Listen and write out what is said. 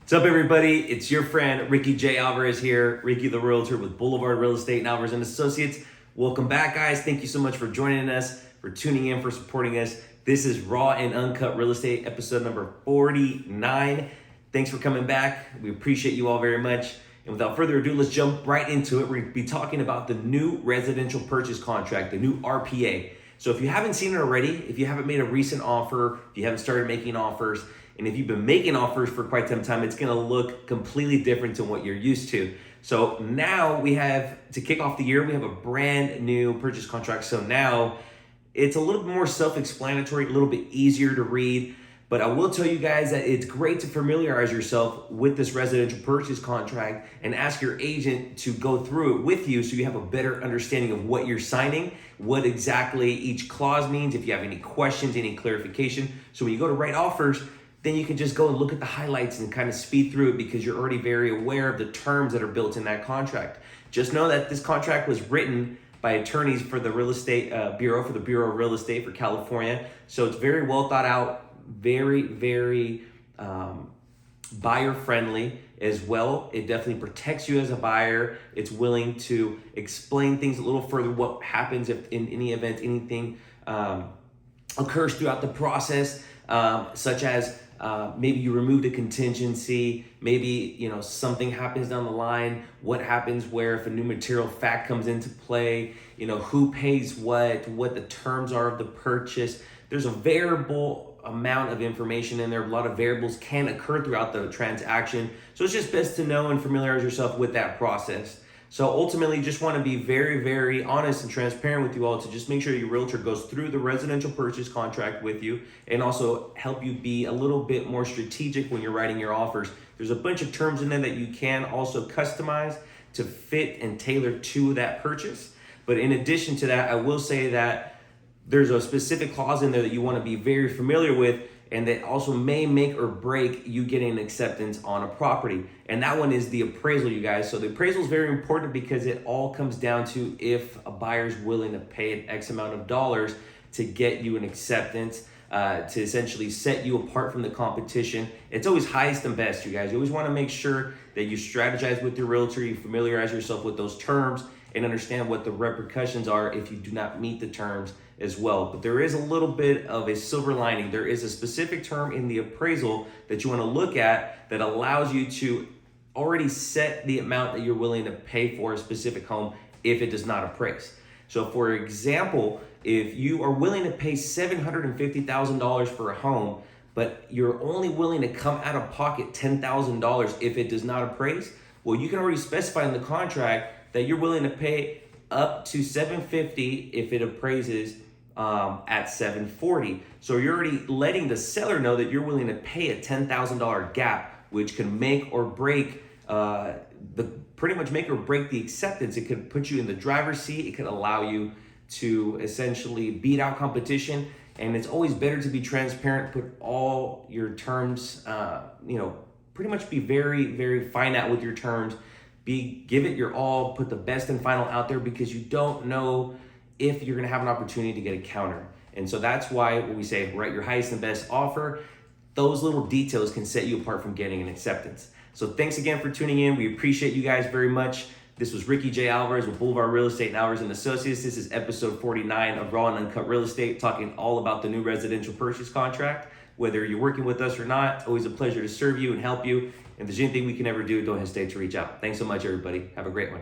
What's up, everybody? It's your friend Ricky J. Alvarez here, Ricky the Realtor with Boulevard Real Estate and Alvarez and Associates. Welcome back, guys. Thank you so much for joining us, for tuning in, for supporting us. This is Raw and Uncut Real Estate, episode number 49. Thanks for coming back. We appreciate you all very much. And without further ado, let's jump right into it. We're going to be talking about the new residential purchase contract, the new RPA. So if you haven't seen it already, if you haven't made a recent offer, if you haven't started making offers, and if you've been making offers for quite some time, it's gonna look completely different than what you're used to. So now we have, to kick off the year, we have a brand new purchase contract. So now it's a little bit more self-explanatory, a little bit easier to read, but I will tell you guys that it's great to familiarize yourself with this residential purchase contract and ask your agent to go through it with you so you have a better understanding of what you're signing, what exactly each clause means, if you have any questions, any clarification. So when you go to write offers, then you can just go and look at the highlights and kind of speed through it because you're already very aware of the terms that are built in that contract. Just know that this contract was written by attorneys for the real estate bureau, for the Bureau of Real Estate for California. So it's very well thought out, very buyer friendly as well. It definitely protects you as a buyer. It's willing to explain things a little further, what happens if in any event anything occurs throughout the process, such as maybe you removed a contingency, maybe something happens down the line, what happens where if a new material fact comes into play, who pays what the terms are of the purchase. There's a variable amount of information in there. A lot of variables can occur throughout the transaction. So it's just best to know and familiarize yourself with that process. So ultimately, just want to be very honest and transparent with you all to just make sure your realtor goes through the residential purchase contract with you and also help you be a little bit more strategic when you're writing your offers. There's a bunch of terms in there that you can also customize to fit and tailor to that purchase. But in addition to that, I will say that there's a specific clause in there that you want to be very familiar with and that also may make or break you getting an acceptance on a property. And that one is the appraisal, you guys. So the appraisal is very important because it all comes down to if a buyer's willing to pay an X amount of dollars to get you an acceptance, to essentially set you apart from the competition. It's always highest and best, you guys. You always want to make sure that you strategize with your realtor, you familiarize yourself with those terms, and understand what the repercussions are if you do not meet the terms as well. But there is a little bit of a silver lining. There is a specific term in the appraisal that you want to look at that allows you to already set the amount that you're willing to pay for a specific home if it does not appraise. So for example, if you are willing to pay $750,000 for a home, but you're only willing to come out of pocket $10,000 if it does not appraise, well, you can already specify in the contract that you're willing to pay up to $750 if it appraises at $740. So you're already letting the seller know that you're willing to pay a $10,000 gap, which can make or break pretty much make or break the acceptance. It could put you in the driver's seat. It could allow you to essentially beat out competition. And it's always better to be transparent, put all your terms, pretty much be very fine out with your terms. Give it your all, put the best and final out there because you don't know if you're gonna have an opportunity to get a counter. And so that's why when we say write your highest and best offer, those little details can set you apart from getting an acceptance. So thanks again for tuning in. We appreciate you guys very much. This was Ricky J. Alvarez with Boulevard Real Estate and Alvarez and Associates. This is episode 49 of Raw and Uncut Real Estate, talking all about the new residential purchase contract. Whether you're working with us or not, always a pleasure to serve you and help you. If there's anything we can ever do, don't hesitate to reach out. Thanks so much, everybody. Have a great one.